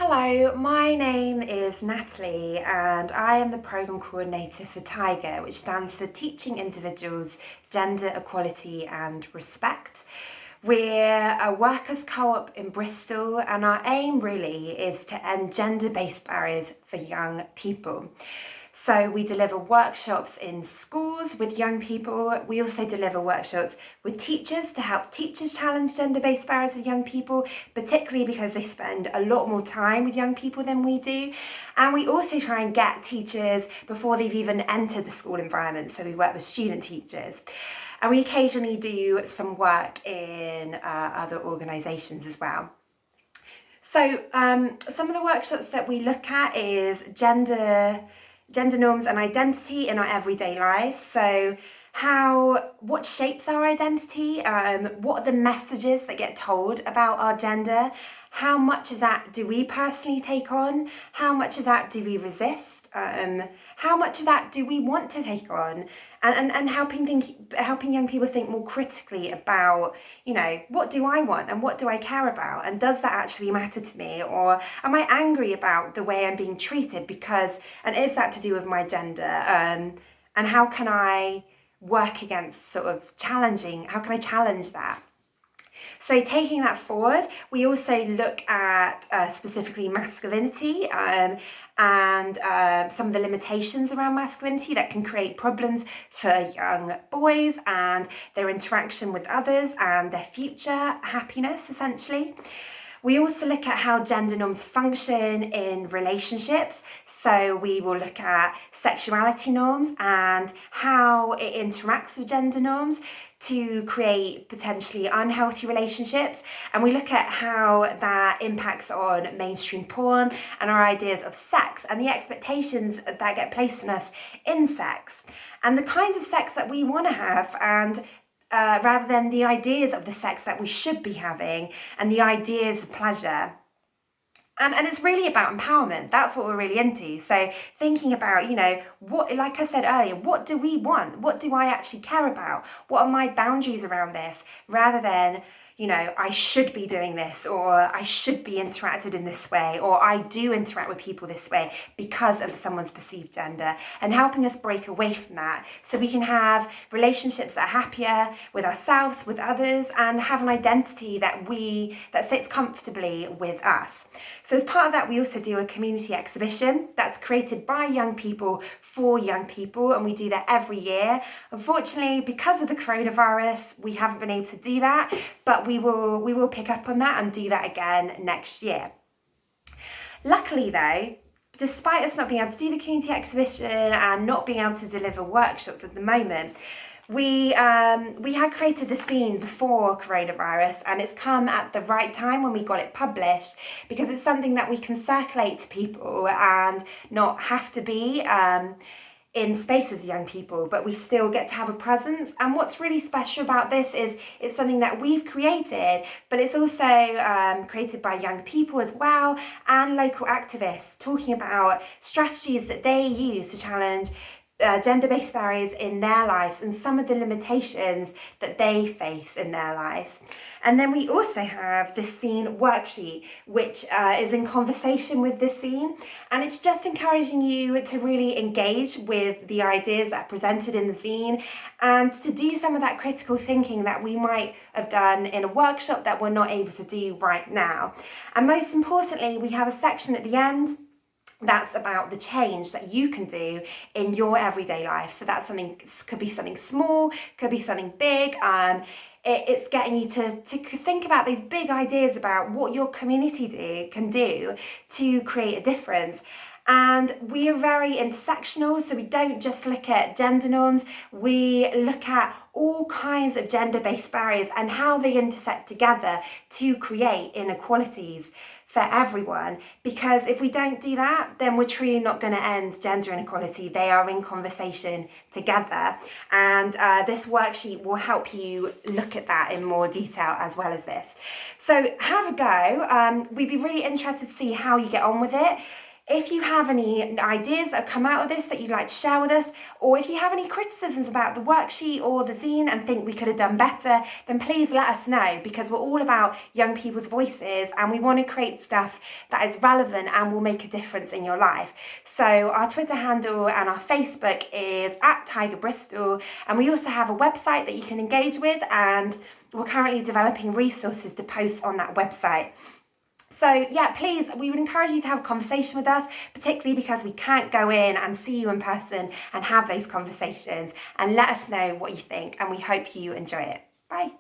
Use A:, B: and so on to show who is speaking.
A: Hello, my name is Natalie and I am the Programme Coordinator for TIGER, which stands for Teaching Individuals Gender Equality and Respect. We're a workers' co-op in Bristol and our aim really is to end gender-based barriers for young people. So we deliver workshops in schools with young people. We also deliver workshops with teachers to help teachers challenge gender-based barriers with young people, particularly because they spend a lot more time with young people than we do. And we also try and get teachers before they've even entered the school environment. So we work with student teachers. And we occasionally do some work in other organisations as well. So some of the workshops that we look at is gender norms and identity in our everyday lives. So what shapes our identity? What are the messages that get told about our gender? How much of that do we personally take on? How much of that do we resist? How much of that do we want to take on? And helping young people think more critically about, what do I want and what do I care about? And does that actually matter to me? Or am I angry about the way I'm being treated and is that to do with my gender? And how can I work against how can I challenge that? So taking that forward, we also look at specifically masculinity and some of the limitations around masculinity that can create problems for young boys and their interaction with others and their future happiness, essentially. We also look at how gender norms function in relationships. So we will look at sexuality norms and how it interacts with gender norms to create potentially unhealthy relationships. And we look at how that impacts on mainstream porn and our ideas of sex and the expectations that get placed on us in sex and the kinds of sex that we want to have and rather than the ideas of the sex that we should be having and the ideas of pleasure. And it's really about empowerment. That's what we're really into. So thinking about, what, like I said earlier, what do we want? What do I actually care about? What are my boundaries around this? Rather than, I should be doing this, or I should be interacted in this way, or I do interact with people this way because of someone's perceived gender, and helping us break away from that so we can have relationships that are happier with ourselves, with others, and have an identity that sits comfortably with us. So as part of that, we also do a community exhibition that's created by young people for young people, and we do that every year. Unfortunately, because of the coronavirus, we haven't been able to do that, but we will pick up on that and do that again next year. Luckily though, despite us not being able to do the community exhibition and not being able to deliver workshops at the moment, we had created the zine before coronavirus, and it's come at the right time when we got it published because it's something that we can circulate to people and not have to be in spaces young people, but we still get to have a presence. And what's really special about this is it's something that we've created, but it's also created by young people as well and local activists talking about strategies that they use to challenge gender-based barriers in their lives and some of the limitations that they face in their lives. And then we also have the zine worksheet, which is in conversation with the zine, and it's just encouraging you to really engage with the ideas that are presented in the zine and to do some of that critical thinking that we might have done in a workshop that we're not able to do right now. And most importantly, we have a section at the end that's about the change that you can do in your everyday life. So that's could be something small, could be something big. It's getting you to think about these big ideas about what your community can do to create a difference. And we are very intersectional, so we don't just look at gender norms, we look at all kinds of gender-based barriers and how they intersect together to create inequalities for everyone. Because if we don't do that, then we're truly not going to end gender inequality. They are in conversation together. And this worksheet will help you look at that in more detail as well as this. So have a go. We'd be really interested to see how you get on with it. If you have any ideas that have come out of this that you'd like to share with us, or if you have any criticisms about the worksheet or the zine and think we could have done better, then please let us know, because we're all about young people's voices and we want to create stuff that is relevant and will make a difference in your life. So our Twitter handle and our Facebook is @TigerBristol, and we also have a website that you can engage with, and we're currently developing resources to post on that website. So yeah, please, we would encourage you to have a conversation with us, particularly because we can't go in and see you in person and have those conversations, and let us know what you think, and we hope you enjoy it. Bye.